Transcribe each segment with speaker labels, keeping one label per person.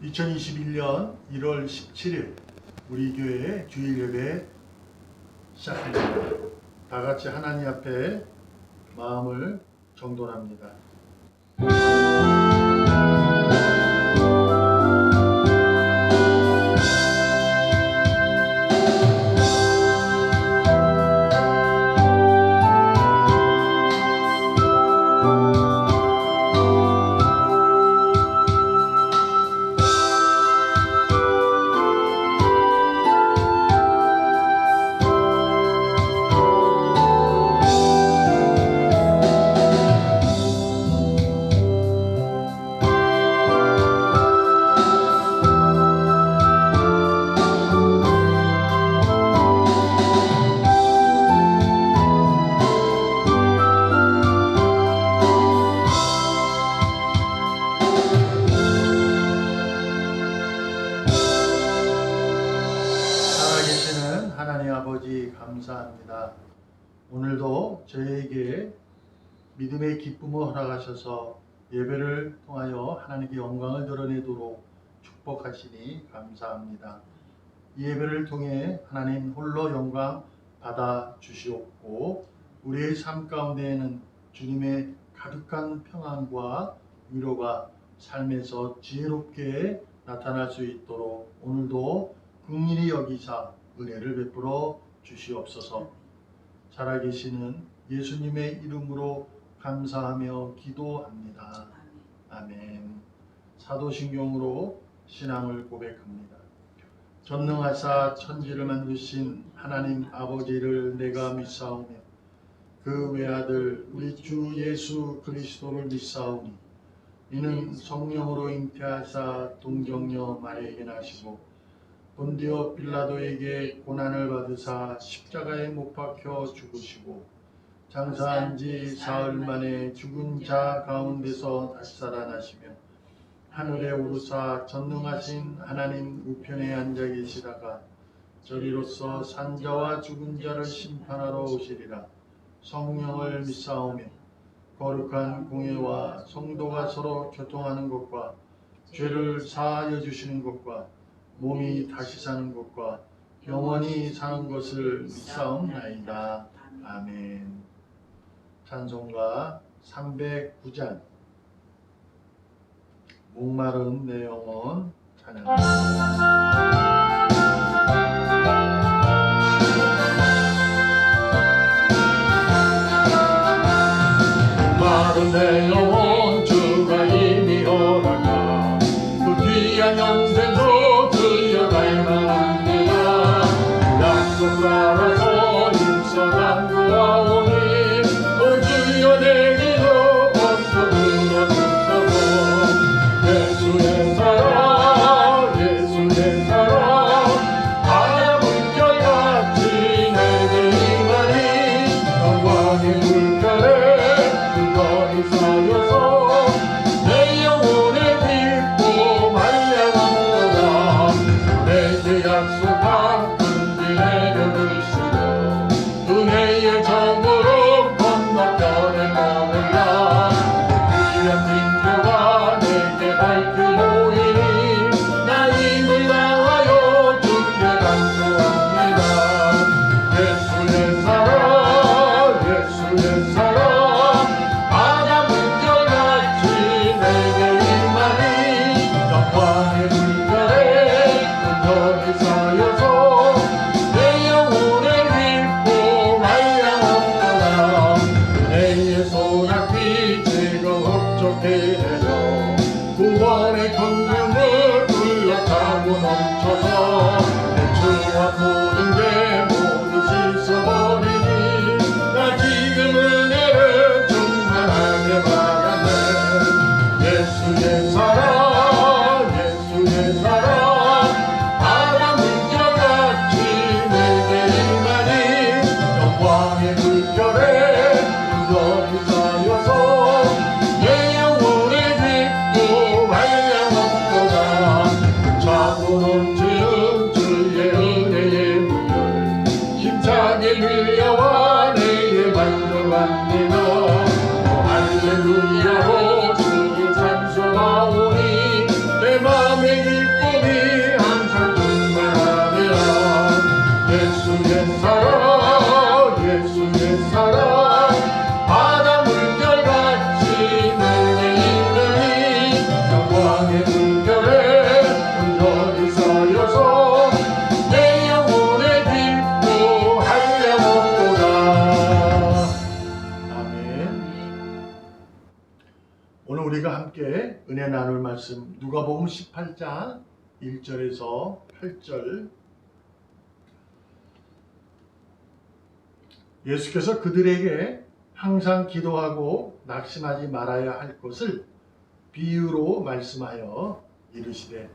Speaker 1: 2021년 1월 17일 우리 교회 주일 예배 시작합니다. 다 같이 하나님 앞에 마음을 정돈합니다. 하나님 아버지 감사합니다. 오늘도 저희에게 믿음의 기쁨을 허락하셔서 예배를 통하여 하나님께 영광을 드러내도록 축복하시니 감사합니다. 이 예배를 통해 하나님 홀로 영광 받아 주시옵고 우리의 삶 가운데에는 주님의 가득한 평안과 위로가 삶에서 지혜롭게 나타날 수 있도록 오늘도 긍휼히 여기사 은혜를 베풀어 주시옵소서. 살아계시는 예수님의 이름으로 감사하며 기도합니다. 아멘. 사도신경으로 신앙을 고백합니다. 전능하사 천지를 만드신 하나님 아버지를 내가 믿사오며 그 외아들 우리 주 예수 그리스도를 믿사오니 이는 성령으로 잉태하사 동정녀 마리아에게 나시고 본디오 빌라도에게 고난을 받으사 십자가에 못 박혀 죽으시고 장사한 지 사흘 만에 죽은 자 가운데서 다시 살아나시며 하늘에 오르사 전능하신 하나님 우편에 앉아 계시다가 저리로서 산자와 죽은 자를 심판하러 오시리라. 성령을 믿사오며 거룩한 공예와 성도가 서로 교통하는 것과 죄를 사하여 주시는 것과 몸이 다시 사는 것과 영원히 사는 것을 믿사옵나이다. 아멘. 찬송가 309장 목마른 내 영혼 찬양합니다.
Speaker 2: 목마른 내 영혼 주가 이미 허락하 그 귀한 영생도 들려갈 만합니다. 약속 따라서 힘써 간구하오니 오 주여 내 기도 먼저 들어주소서. 예수의 사랑 예수의 사랑 바다 물결같이 내게 임하니 영광의 물결에 그거리 쌓여서 내 영혼의 깊고 말량함도다. 내게 약속한 금비 내려주시며 은혜의 정으로 건너편에 머물라. 귀한 징표가 내게 밝히 보이니 나 힘을 다하여 주께 간구합니다. 예수의 사랑 예수의 사랑 바다 물결같이 내게 임하니 영광의 물결에 흔적이 쌓여서 내 영혼의 깊고 말량함도다. 은혜의 소낙비 제거 흡족해 내려 구원의 건강을 흘러타고 넘쳐서 내 죄와 모든 게 모두 씻어버리니 나 지금 은혜를 충만하게 받았네. 예수의 사랑 예수의 사랑 바다 물결같이 내게 임하니 영광의 물결에 흔적이 쌓여서 내 영혼의 깊고 말량함도다. 차고 넘치는 주의 은혜의 물결 힘차게 밀려
Speaker 1: 함께 은혜 나눌 말씀 누가복음 18장 1절에서 8절. 예수께서 그들에게 항상 기도하고 낙심하지 말아야 할 것을 비유로 말씀하여 이르시되,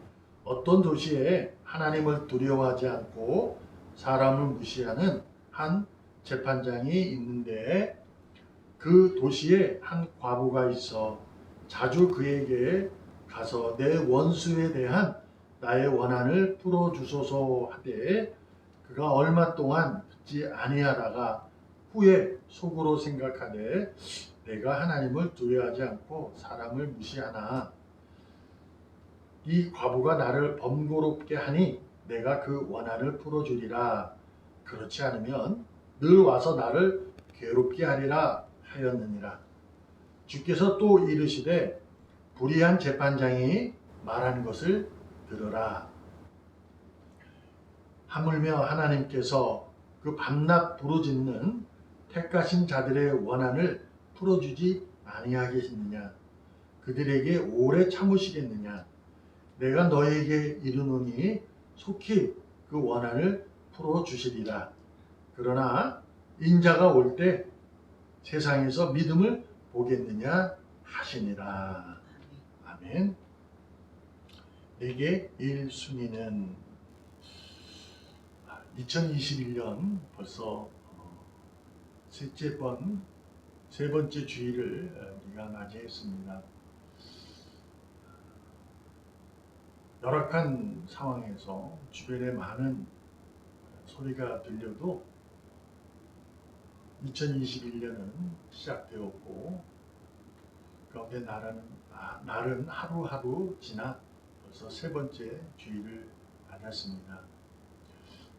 Speaker 1: 어떤 도시에 하나님을 두려워하지 않고 사람을 무시하는 한 재판장이 있는데, 그 도시에 한 과부가 있어 자주 그에게 가서 내 원수에 대한 나의 원한을 풀어주소서 하되, 그가 얼마 동안 듣지 아니하다가 후에 속으로 생각하되, 내가 하나님을 두려워하지 않고 사람을 무시하나 이 과부가 나를 번거롭게 하니 내가 그 원한을 풀어주리라. 그렇지 않으면 늘 와서 나를 괴롭게 하리라 하였느니라. 주께서 또 이르시되, 불의한 재판장이 말한 것을 들으라. 하물며 하나님께서 그 밤낮 부르짖는 택하신 자들의 원한을 풀어주지 아니하겠느냐? 그들에게 오래 참으시겠느냐? 내가 너에게 이르노니 속히 그 원한을 풀어주시리라. 그러나 인자가 올 때 세상에서 믿음을 보겠느냐 하시니라. 아멘. 내게 1순위는 2021년 벌써 세 번째 주일을 우리가 맞이했습니다. 열악한 상황에서 주변에 많은 소리가 들려도 2021년은 시작되었고, 그런데 날은 하루하루 지나 벌써 세 번째 주일을 맞았습니다.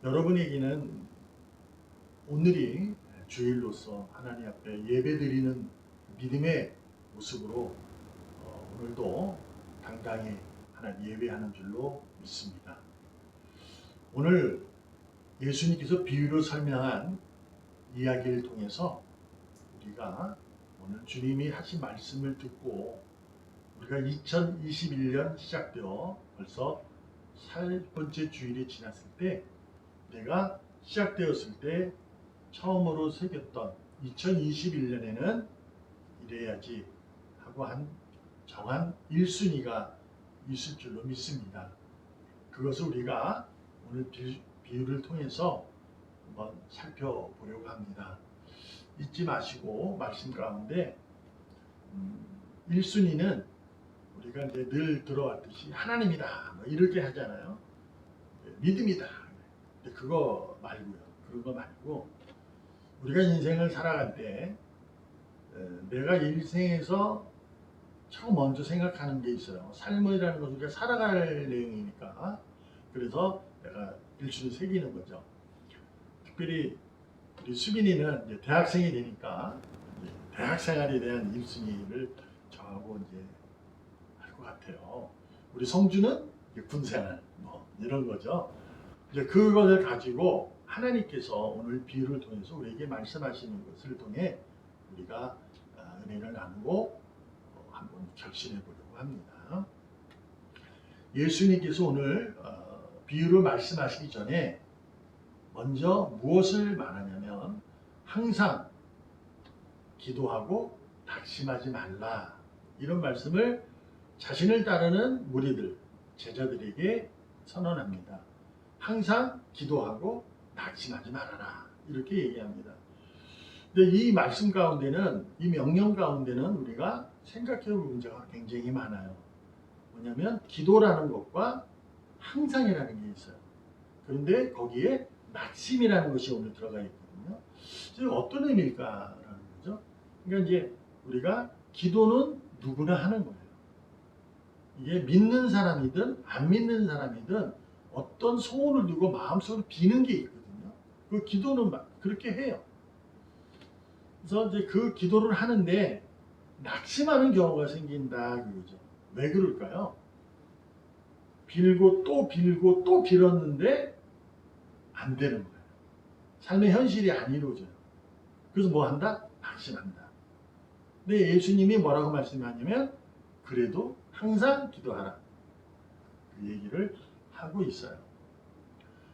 Speaker 1: 여러분에게는 오늘이 주일로서 하나님 앞에 예배드리는 믿음의 모습으로 오늘도 당당히 하나님 예배하는 줄로 믿습니다. 오늘 예수님께서 비유로 설명한 이야기를 통해서 우리가 오늘 주님이 하신 말씀을 듣고, 우리가 2021년 시작되어 벌써 세 번째 주일이 지났을 때, 내가 시작되었을 때 처음으로 새겼던 2021년에는 이래야지 하고 한 정한 1순위가 있을 줄로 믿습니다. 그것을 우리가 오늘 비유를 통해서 한번 살펴보려고 합니다. 잊지 마시고 말씀 가운데 1순위는 우리가 이제 늘 들어왔듯이 하나님이다 뭐 이렇게 하잖아요. 믿음이다. 근데 그거 말고요. 그런 거 말고, 우리가 인생을 살아갈 때 내가 인생에서 처음 먼저 생각하는 게 있어요. 삶이라는 것은 우리가 살아갈 내용이니까. 그래서 내가 1순위 새기는 거죠. 특별히 우리 수빈이는 이제 대학생이 되니까 이제 대학생활에 대한 1순위를 정하고 이제 할 것 같아요. 우리 성주는 군생활 뭐 이런 거죠. 이제 그것을 가지고 하나님께서 오늘 비유를 통해서 우리에게 말씀하시는 것을 통해 우리가 은혜를 나누고 한번 결심해 보려고 합니다. 예수님께서 오늘 비유를 말씀하시기 전에 먼저 무엇을 말하냐면, 항상 기도하고 낙심하지 말라, 이런 말씀을 자신을 따르는 무리들, 제자들에게 선언합니다. 항상 기도하고 낙심하지 말아라, 이렇게 얘기합니다. 근데 이 말씀 가운데는, 이 명령 가운데는 우리가 생각해 볼 문제가 굉장히 많아요. 뭐냐면 기도라는 것과 항상이라는 게 있어요. 그런데 거기에 낙심이라는 것이 오늘 들어가 있거든요. 이제 어떤 의미일까라는 거죠. 그러니까 이제 우리가 기도는 누구나 하는 거예요. 이게 믿는 사람이든 안 믿는 사람이든 어떤 소원을 두고 마음속으로 비는 게 있거든요. 그 기도는 그렇게 해요. 그래서 이제 그 기도를 하는데 낙심하는 경우가 생긴다 그거죠. 왜 그럴까요? 빌고 또 빌고 또 빌었는데 안 되는 거예요. 삶의 현실이 안 이루어져요. 그래서 뭐 한다? 낙심한다. 근데 예수님이 뭐라고 말씀하냐면, 그래도 항상 기도하라. 그 얘기를 하고 있어요.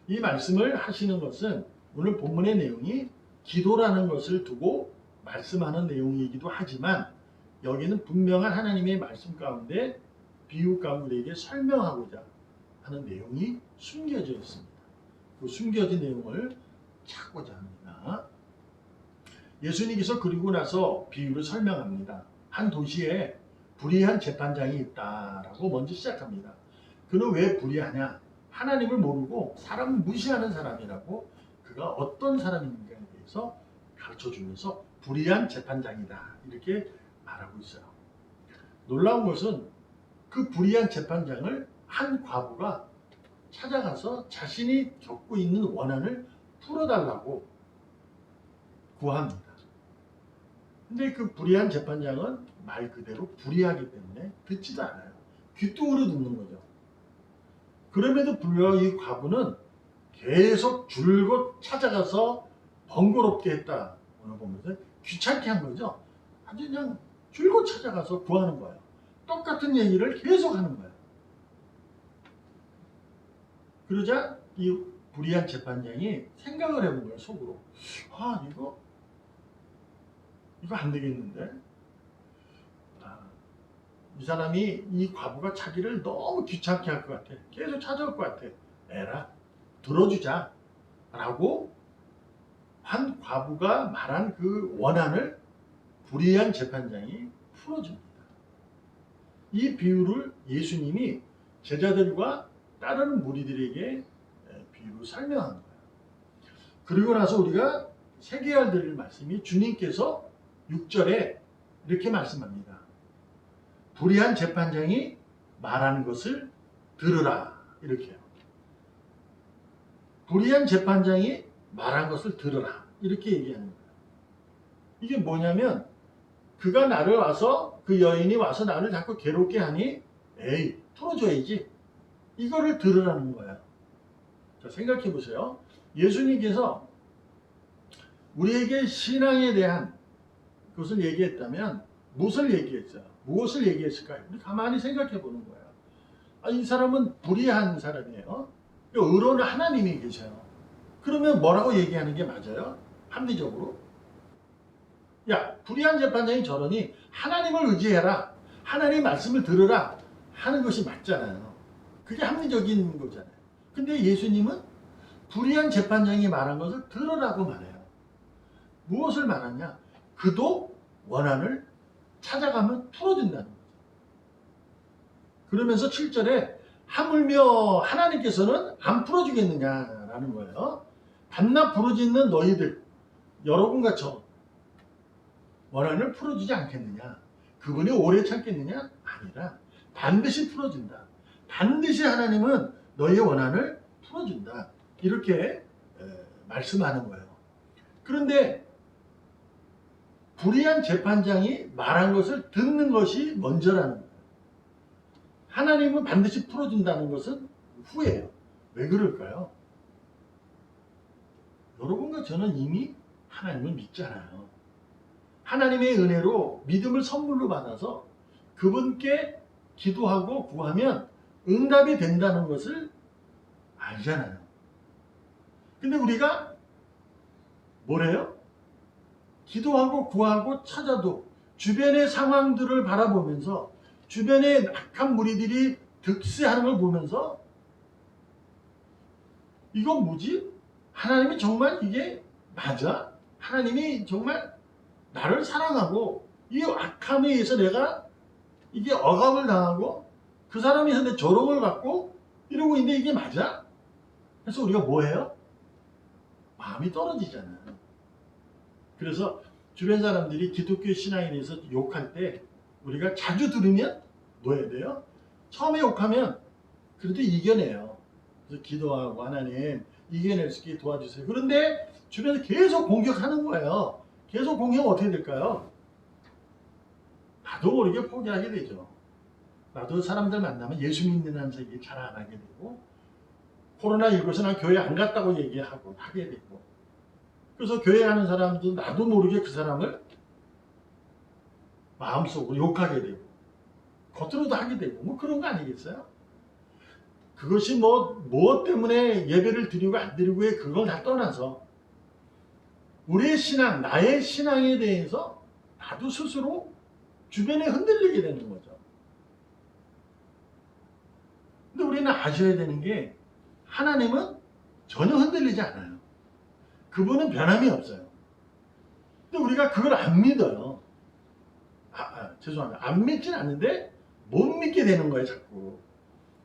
Speaker 1: 이 말씀을 하시는 것은 오늘 본문의 내용이 기도라는 것을 두고 말씀하는 내용이기도 하지만 여기는 분명한 하나님의 말씀 가운데 비유 가운데 우리에게 설명하고자 하는 내용이 숨겨져 있습니다. 그 숨겨진 내용을 찾고자 합니다. 예수님께서 그리고 나서 비유를 설명합니다. 한 도시에 불의한 재판장이 있다라고 먼저 시작합니다. 그는 왜 불의하냐? 하나님을 모르고 사람을 무시하는 사람이라고 그가 어떤 사람인가에 대해서 가르쳐주면서 불의한 재판장이다 이렇게 말하고 있어요. 놀라운 것은 그 불의한 재판장을 한 과부가 찾아가서 자신이 겪고 있는 원한을 풀어달라고 구합니다. 근데 그 불의한 재판장은 말 그대로 불의하기 때문에 듣지도 않아요. 귀뚱으로 듣는 거죠. 그럼에도 불구하고 이 과부는 계속 줄곧 찾아가서 번거롭게 했다. 오늘 보면서 귀찮게 한 거죠. 아주 그냥 줄곧 찾아가서 구하는 거예요. 똑같은 얘기를 계속 하는 거예요. 그러자 이 불의한 재판장이 생각을 해본 거예요. 속으로. 아 이거 안 되겠는데. 이 사람이 이 과부가 자기를 너무 귀찮게 할 것 같아. 계속 찾아올 것 같아. 에라 들어주자 라고 한 과부가 말한 그 원한을 불의한 재판장이 풀어줍니다. 이 비유를 예수님이 제자들과 따르는 무리들에게 비유로 설명한 거예요. 그리고 나서 우리가 새겨야 될 말씀이 주님께서 6절에 이렇게 말씀합니다. 불의한 재판장이 말하는 것을 들으라. 이렇게요. 불의한 재판장이 말한 것을 들으라. 이렇게 얘기하는 거예요. 이게 뭐냐면 그가 나를 와서 그 여인이 와서 나를 자꾸 괴롭게 하니 에이 풀어줘야지. 이거를 들으라는 거예요. 자, 생각해 보세요. 예수님께서 우리에게 신앙에 대한 그것을 얘기했다면 무엇을 얘기했어요? 무엇을 얘기했을까요? 우리 가만히 생각해 보는 거예요. 이 사람은 불의한 사람이에요. 의로운 하나님이 계셔요. 그러면 뭐라고 얘기하는 게 맞아요? 합리적으로? 야, 불의한 재판장이 저러니 하나님을 의지해라. 하나님 말씀을 들으라 하는 것이 맞잖아요. 그게 합리적인 거잖아요. 근데 예수님은 불의한 재판장이 말한 것을 들으라고 말해요. 무엇을 말하냐? 그도 원한을 찾아가면 풀어준다는 거죠. 그러면서 7절에 하물며 하나님께서는 안 풀어주겠느냐라는 거예요. 밤낮 부르짖는 너희들 여러분과 저 원한을 풀어주지 않겠느냐? 그분이 오래 참겠느냐? 아니라 반드시 풀어준다. 반드시 하나님은 너희의 원한을 풀어준다. 이렇게 말씀하는 거예요. 그런데 불의한 재판장이 말한 것을 듣는 것이 먼저라는 거예요. 하나님은 반드시 풀어준다는 것은 후예요. 왜 그럴까요? 여러분과 저는 이미 하나님을 믿잖아요. 하나님의 은혜로 믿음을 선물로 받아서 그분께 기도하고 구하면 응답이 된다는 것을 알잖아요. 근데 우리가 뭐래요? 기도하고 구하고 찾아도 주변의 상황들을 바라보면서 주변의 악한 무리들이 득세하는 걸 보면서 이건 뭐지? 하나님이 정말 이게 맞아? 하나님이 정말 나를 사랑하고 이 악함에 의해서 내가 이게 억압을 당하고 그 사람이 현재 조롱을 받고 이러고 있는데 이게 맞아? 그래서 우리가 뭐 해요? 마음이 떨어지잖아요. 그래서 주변 사람들이 기독교 신앙에 대해서 욕할 때 우리가 자주 들으면 뭐 해야 돼요? 처음에 욕하면 그래도 이겨내요. 그래서 기도하고 하나님 이겨낼 수 있게 도와주세요. 그런데 주변에서 계속 공격하는 거예요. 계속 공격하면 어떻게 될까요? 나도 모르게 포기하게 되죠. 나도 사람들 만나면 예수 믿는다는 얘기 잘 안 하게 되고 코로나19에서 난 교회 안 갔다고 얘기하고 하게 되고 그래서 교회 가는 사람도 나도 모르게 그 사람을 마음속으로 욕하게 되고 겉으로도 하게 되고 뭐 그런 거 아니겠어요? 그것이 뭐 때문에 예배를 드리고 안 드리고의 그걸 다 떠나서 우리의 신앙, 나의 신앙에 대해서 나도 스스로 주변에 흔들리게 되는 거죠. 근데 우리는 아셔야 되는 게 하나님은 전혀 흔들리지 않아요. 그분은 변함이 없어요. 근데 우리가 그걸 안 믿어요. 죄송합니다. 안 믿진 않는데 못 믿게 되는 거예요, 자꾸.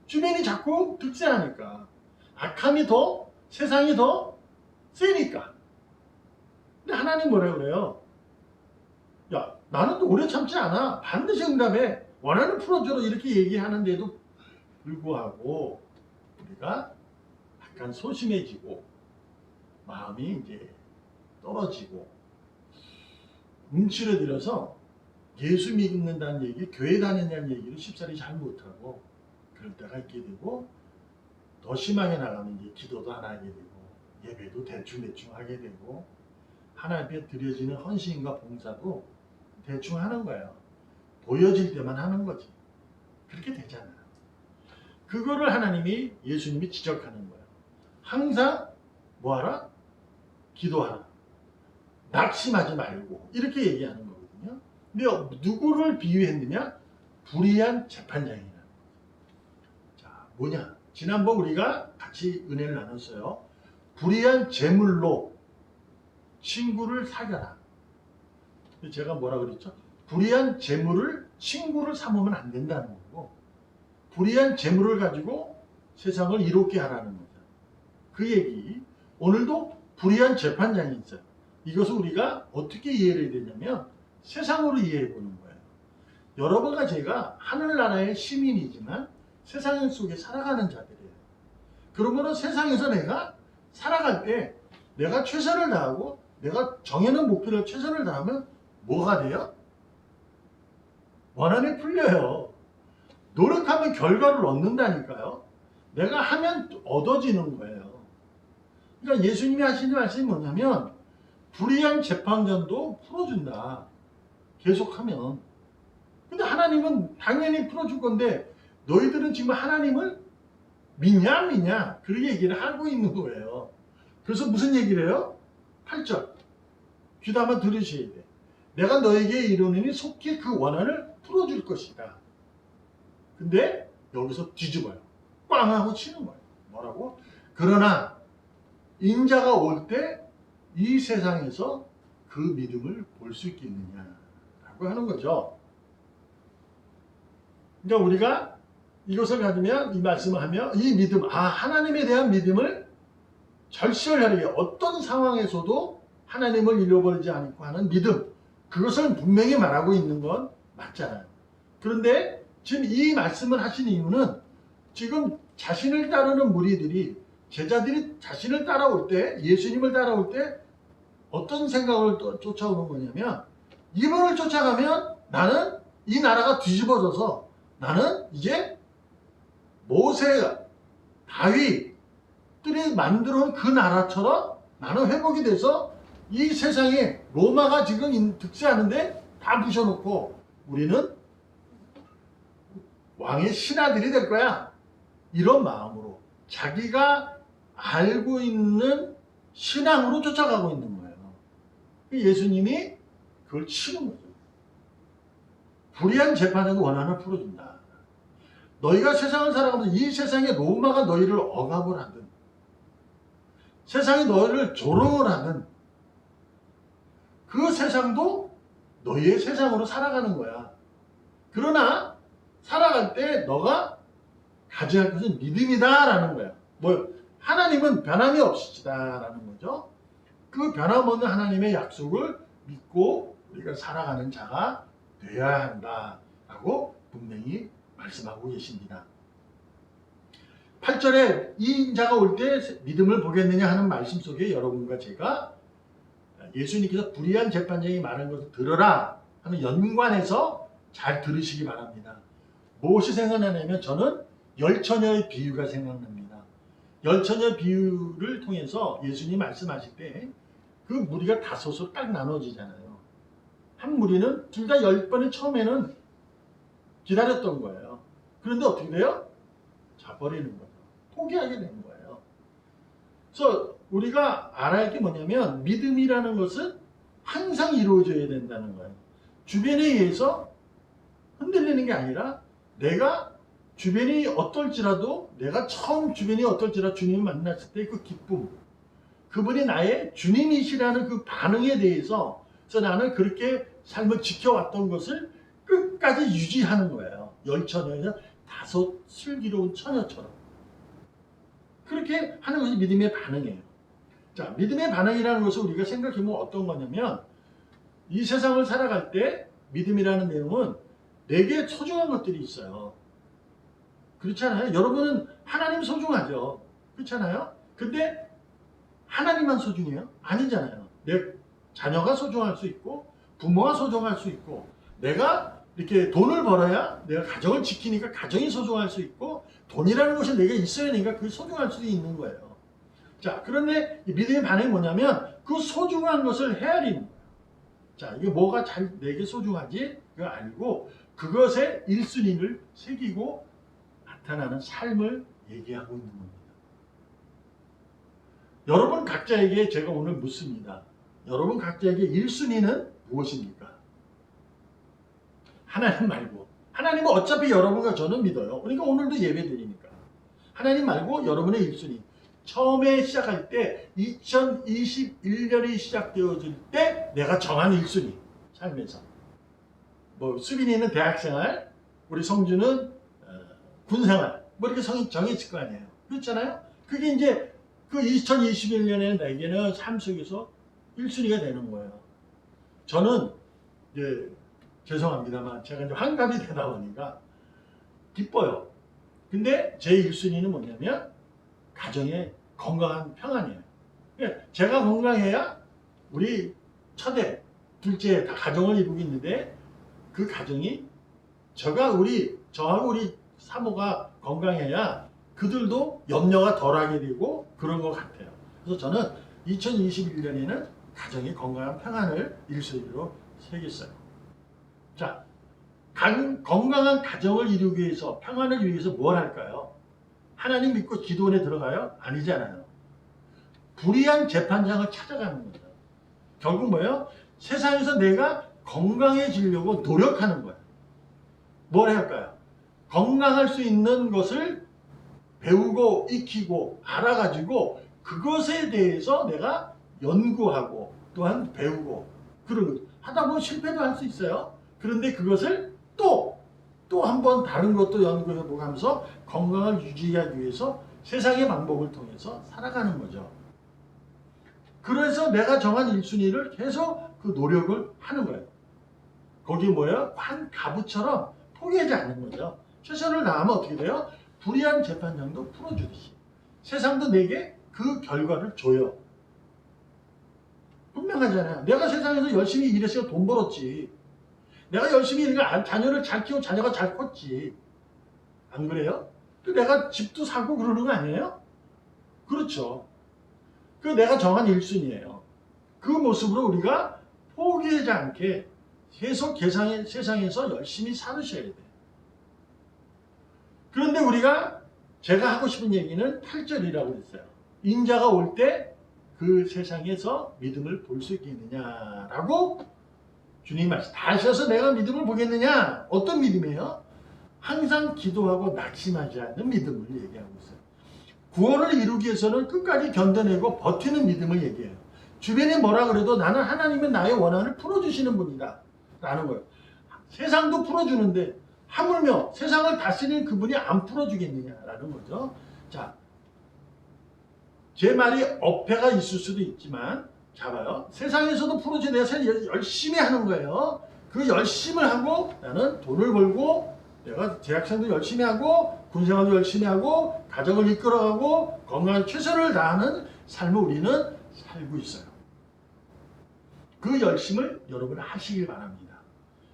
Speaker 1: 주변이 자꾸 득세하니까. 악함이 더, 세상이 더 세니까. 근데 하나님 뭐라 그래요? 야, 나는 또 오래 참지 않아. 반드시 응답해. 원하는 풀어줘로 이렇게 얘기하는데도 불구하고 우리가 약간 소심해지고 마음이 이제 떨어지고 움츠러들어서 예수 믿는다는 얘기, 교회 다닌다는 얘기를 쉽사리 잘 못하고 그럴 때가 있게 되고 더 심하게 나가면 이제 기도도 안 하게 되고 예배도 대충 하게 되고 하나님 앞에 드려지는 헌신과 봉사도 대충 하는 거예요. 보여질 때만 하는 거지. 그렇게 되잖아요. 그거를 하나님이 예수님이 지적하는 거예요. 항상 뭐하라? 기도하라. 낙심하지 말고 이렇게 얘기하는 거거든요. 근데 누구를 비유했느냐? 불의한 재판장이라는 거죠. 자, 뭐냐? 지난번 우리가 같이 은혜를 나눴어요. 불의한 재물로 친구를 사겨라. 제가 뭐라 그랬죠? 불의한 재물을 친구를 삼으면 안 된다는 거고 불의한 재물을 가지고 세상을 이롭게 하라는 거죠. 그 얘기. 오늘도 불의한 재판장이 있어요. 이것을 우리가 어떻게 이해를 해야 되냐면 세상으로 이해해 보는 거예요. 여러분과 제가 하늘나라의 시민이지만 세상 속에 살아가는 자들이에요. 그러면 세상에서 내가 살아갈 때 내가 최선을 다하고 내가 정해놓은 목표를 최선을 다하면 뭐가 돼요? 원한이 풀려요. 노력하면 결과를 얻는다니까요. 내가 하면 얻어지는 거예요. 그러니까 예수님이 하시는 말씀이 뭐냐면 불의한 재판전도 풀어준다. 계속하면. 근데 하나님은 당연히 풀어줄 건데 너희들은 지금 하나님을 믿냐 안 믿냐 그 얘기를 하고 있는 거예요. 그래서 무슨 얘기를 해요? 8절 귀담아 들으셔야 돼. 내가 너에게 이르노니 속히 그 원한을 풀어줄 것이다. 근데 여기서 뒤집어요. 꽝 하고 치는 거예요. 뭐라고? 그러나 인자가 올 때 이 세상에서 그 믿음을 볼 수 있겠느냐라고 하는 거죠. 그러니까 우리가 이것을 가지면 이 말씀을 하면 이 믿음, 하나님에 대한 믿음을 절실하게 어떤 상황에서도 하나님을 잃어버리지 않고 하는 믿음, 그것을 분명히 말하고 있는 건 맞잖아요. 그런데 지금 이 말씀을 하신 이유는 지금 자신을 따르는 무리들이 제자들이 자신을 따라올 때 예수님을 따라올 때 어떤 생각을 쫓아오는 거냐면 이분을 쫓아가면 나는 이 나라가 뒤집어져서 나는 이제 모세, 다윗들이 만들어 온 그 나라처럼 나는 회복이 돼서 이 세상에 로마가 지금 득세하는데 다 부셔놓고 우리는 왕의 신하들이 될 거야. 이런 마음으로 자기가 알고 있는 신앙으로 쫓아가고 있는 거예요. 예수님이 그걸 치는 거죠. 불의한 재판은 원한을 풀어준다. 너희가 세상을 살아가면서 이 세상에 로마가 너희를 억압을 하든 세상이 너희를 조롱을 하든 그 세상도 너희의 세상으로 살아가는 거야. 그러나 살아갈 때 너가 가져야 할 것은 믿음이다라는 거야. 하나님은 변함이 없으시다라는 거죠. 그 변함없는 하나님의 약속을 믿고 우리가 살아가는 자가 되어야 한다라고 분명히 말씀하고 계십니다. 8절에 이 인자가 올 때 믿음을 보겠느냐 하는 말씀 속에 여러분과 제가 예수님께서 불의한 재판장이 말한 것을 들어라 하는 연관해서 잘 들으시기 바랍니다. 무엇이 생각나냐면 저는 열처녀의 비유가 생각납니다. 열처녀 비유를 통해서 예수님이 말씀하실 때 그 무리가 다섯으로 딱 나눠지잖아요. 한 무리는 둘 다 10번의 처음에는 기다렸던 거예요. 그런데 어떻게 돼요? 자, 버리는 거죠. 포기하게 된 거예요. 그래서 우리가 알아야 할 게 뭐냐면 믿음이라는 것은 항상 이루어져야 된다는 거예요. 주변에 의해서 흔들리는 게 아니라 내가 주변이 어떨지라도 내가 처음 주변이 어떨지라도 주님을 만났을 때 그 기쁨, 그분이 나의 주님이시라는 그 반응에 대해서 그래서 나는 그렇게 삶을 지켜왔던 것을 끝까지 유지하는 거예요. 열처녀에서 다소 슬기로운 처녀처럼. 그렇게 하는 것이 믿음의 반응이에요. 자, 믿음의 반응이라는 것을 우리가 생각해보면 어떤 거냐면 이 세상을 살아갈 때 믿음이라는 내용은 내게 소중한 것들이 있어요. 그렇잖아요. 여러분은 하나님 소중하죠. 그렇잖아요. 근데 하나님만 소중해요? 아니잖아요. 내 자녀가 소중할 수 있고 부모가 소중할 수 있고 내가 이렇게 돈을 벌어야 내가 가정을 지키니까 가정이 소중할 수 있고 돈이라는 것이 내게 있어야 되니까 그게 소중할 수도 있는 거예요. 자, 그런데 이 믿음의 반응이 뭐냐면 그 소중한 것을 헤아리는 거예요. 자, 이게 뭐가 잘 내게 소중하지? 그걸 알고 그것에 1순위를 새기고 나타나는 삶을 얘기하고 있는 겁니다. 여러분 각자에게 제가 오늘 묻습니다. 여러분 각자에게 1순위는 무엇입니까? 하나님 말고. 하나님은 어차피 여러분과 저는 믿어요. 그러니까 오늘도 예배 드리니까. 하나님 말고 여러분의 1순위. 처음에 시작할 때 2021년이 시작되어질 때 내가 정한 1순위. 삶에서. 뭐 수빈이는 대학생활, 우리 성주는 군생활. 뭐 이렇게 정해질 거 아니에요. 그렇잖아요? 그게 이제 그 2021년에 내게는 삶 속에서 1순위가 되는 거예요. 저는 이제 죄송합니다만 제가 이제 환갑이 되다 보니까 기뻐요. 근데 제 1순위는 뭐냐면 가정의 건강한 평안이에요. 제가 건강해야 우리 첫애, 둘째 다 가정을 이루고 있는데 그 가정이 저하고 우리 사모가 건강해야 그들도 염려가 덜하게 되고 그런 것 같아요. 그래서 저는 2021년에는 가정의 건강한 평안을 1순위로 새겼어요. 자, 건강한 가정을 이루기 위해서 평안을 위해서 뭘 할까요? 하나님 믿고 기도원에 들어가요? 아니잖아요. 불의한 재판장을 찾아가는 거죠. 결국 뭐예요? 세상에서 내가 건강해지려고 노력하는 거예요. 뭘 할까요? 건강할 수 있는 것을 배우고 익히고 알아가지고 그것에 대해서 내가 연구하고 또한 배우고 그런 거죠. 하다 보면 실패도 할 수 있어요. 그런데 그것을 또 한 번 다른 것도 연구해보고 하면서 건강을 유지하기 위해서 세상의 방법을 통해서 살아가는 거죠. 그래서 내가 정한 1순위를 계속 그 노력을 하는 거예요. 거기 뭐예요? 한 가부처럼 포기하지 않는 거죠. 최선을 다하면 어떻게 돼요? 불의한 재판장도 풀어주듯이 세상도 내게 그 결과를 줘요. 분명하잖아요. 내가 세상에서 열심히 일해서 돈 벌었지. 내가 열심히 일해서 자녀를 잘 키우고 자녀가 잘 컸지. 안 그래요? 또 내가 집도 사고 그러는 거 아니에요? 그렇죠. 그 내가 정한 1순위예요. 그 모습으로 우리가 포기하지 않게 계속 세상에서 열심히 살으셔야 돼요. 그런데 제가 하고 싶은 얘기는 8절이라고 했어요. 인자가 올 때 그 세상에서 믿음을 볼 수 있겠느냐라고 주님 말씀. 다시 와서 내가 믿음을 보겠느냐? 어떤 믿음이에요? 항상 기도하고 낙심하지 않는 믿음을 얘기하고 있어요. 구원을 이루기 위해서는 끝까지 견뎌내고 버티는 믿음을 얘기해요. 주변에 뭐라 그래도 나는 하나님은 나의 원한을 풀어주시는 분이다 라는 거예요. 세상도 풀어주는데 하물며 세상을 다스리는 그분이 안 풀어주겠느냐라는 거죠. 자, 제 말이 어폐가 있을 수도 있지만 잡아요. 세상에서도 풀어주지 내가 열심히 하는 거예요. 그 열심을 하고 나는 돈을 벌고 내가 대학생도 열심히 하고 군생활도 열심히 하고 가정을 이끌어가고 건강한 최선을 다하는 삶을 우리는 살고 있어요. 그 열심을 여러분 하시길 바랍니다.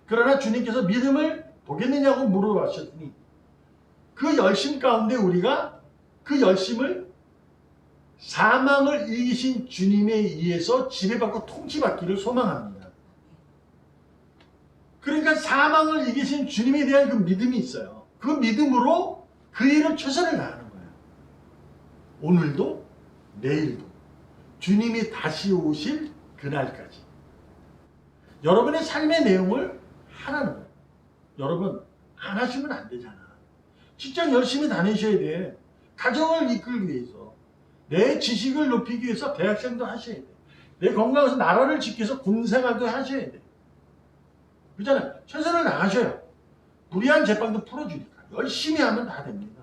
Speaker 1: 그러나 주님께서 믿음을 보겠느냐고 물어봤더니 그 열심 가운데 우리가 그 열심을 사망을 이기신 주님에 의해서 지배받고 통치받기를 소망합니다. 그러니까 사망을 이기신 주님에 대한 그 믿음이 있어요. 그 믿음으로 그 일을 최선을 다하는 거예요. 오늘도 내일도 주님이 다시 오실 그날까지 여러분의 삶의 내용을 하라는 거예요. 여러분 안 하시면 안 되잖아. 직장 열심히 다니셔야 돼. 가정을 이끌기 위해서, 내 지식을 높이기 위해서 대학생도 하셔야 돼. 내 건강해서 나라를 지키기 위해서 군생활도 하셔야 돼. 그렇잖아요. 최선을 다하셔요. 불의한 제빵도 풀어주니까 열심히 하면 다 됩니다.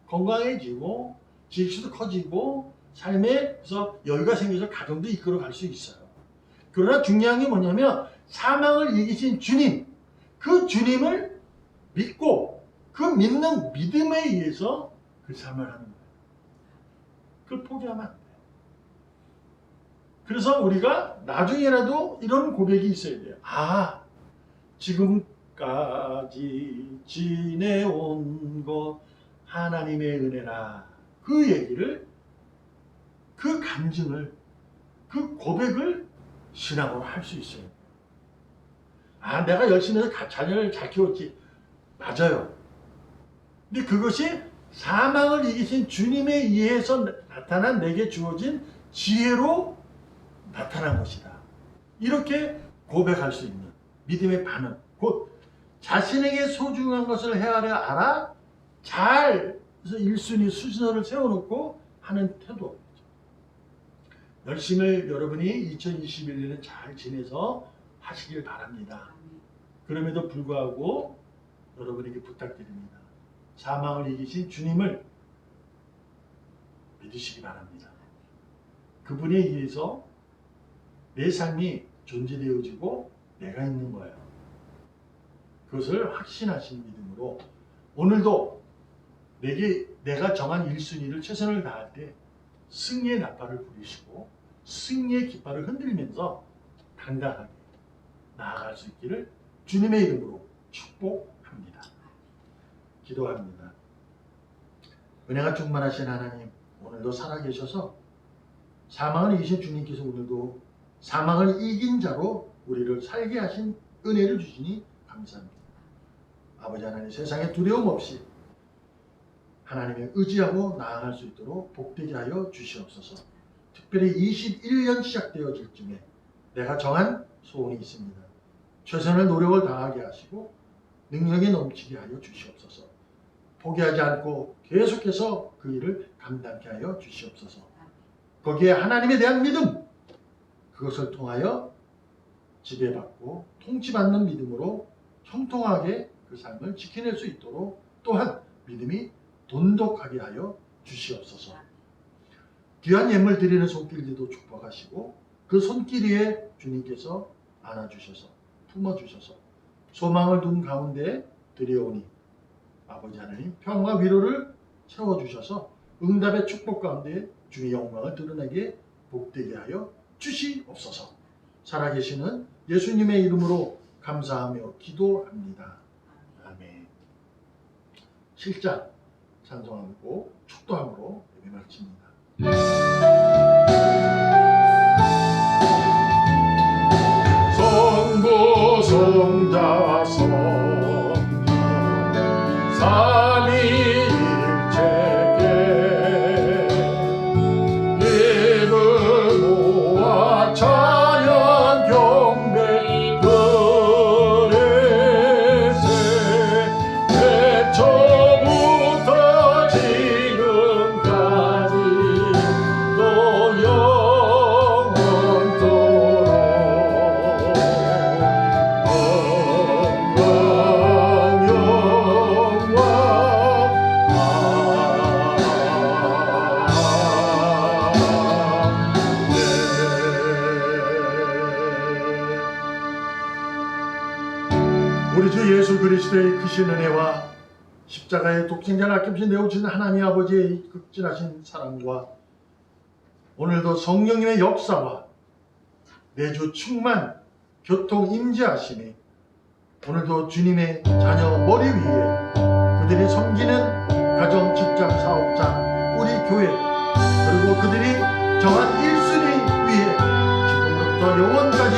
Speaker 1: 건강해지고 지식도 커지고 삶에서 여유가 생겨서 가정도 이끌어갈 수 있어요. 그러나 중요한 게 뭐냐면 사망을 이기신 주님, 그 주님을 믿고 그 믿는 믿음에 의해서 그 삶을 하는 거예요. 그걸 포기하면 안 돼요. 그래서 우리가 나중에라도 이런 고백이 있어야 돼요. 아, 지금까지 지내온 것 하나님의 은혜라. 그 얘기를, 그 간증을, 그 고백을 신앙으로 할 수 있어요. 아, 내가 열심히 해서 자녀를 잘 키웠지. 맞아요. 근데 그것이 사망을 이기신 주님에 의해서 나타난 내게 주어진 지혜로 나타난 것이다. 이렇게 고백할 수 있는 믿음의 반응, 곧 자신에게 소중한 것을 헤아려 알아 잘 그래서 1순위 수준을 세워놓고 하는 태도. 열심히 여러분이 2021년에 잘 지내서 하시길 바랍니다. 그럼에도 불구하고 여러분에게 부탁드립니다. 사망을 이기신 주님을 믿으시기 바랍니다. 그분에 의해서 내 삶이 존재되어지고 내가 있는 거예요. 그것을 확신하신 믿음으로 오늘도 내가 정한 1순위를 최선을 다할 때 승리의 나팔을 부리시고 승리의 깃발을 흔들면서 당당하게 나아갈 수 있기를 주님의 이름으로 축복합니다. 기도합니다. 은혜가 충만하신 하나님, 오늘도 살아계셔서 사망을 이기신 주님께서 오늘도 사망을 이긴 자로 우리를 살게 하신 은혜를 주시니 감사합니다. 아버지 하나님, 세상에 두려움 없이 하나님의 의지하고 나아갈 수 있도록 복되게 하여 주시옵소서. 특별히 21년 시작되어질 쯤에 내가 정한 소원이 있습니다. 최선의 노력을 다하게 하시고 능력이 넘치게 하여 주시옵소서. 포기하지 않고 계속해서 그 일을 감당케 하여 주시옵소서. 거기에 하나님에 대한 믿음, 그것을 통하여 지배받고 통치받는 믿음으로 형통하게 그 삶을 지켜낼 수 있도록 또한 믿음이 돈독하게 하여 주시옵소서. 귀한 예물 드리는 손길들도 축복하시고 그 손길 위에 주님께서 안아주셔서 품어주셔서 소망을 둔 가운데 드려오니 아버지 하나님 평화 위로를 채워주셔서 응답의 축복 가운데 주의 영광을 드러내게 복되게 하여 주시옵소서. 살아계시는 예수님의 이름으로 감사하며 기도합니다. 아멘. 실장 찬송하고 축도함으로 예배 마칩니다.
Speaker 2: 성부 성자 성령 삼위일체께 힘을 모아 찬양 경배 드리세. 태초부터 지금까지 또 영원토록
Speaker 1: 우리 주 예수 그리스도의 크신 은혜와 십자가의 독생자를 아낌없이 내어주신 하나님 아버지의 극진하신 사랑과 오늘도 성령님의 역사와 내주 충만 교통 임재하심이 오늘도 주님의 자녀 머리 위에 그들이 섬기는 가정, 직장, 사업장, 우리 교회 그리고 그들이 정한 1순위 위에 지금부터 영원까지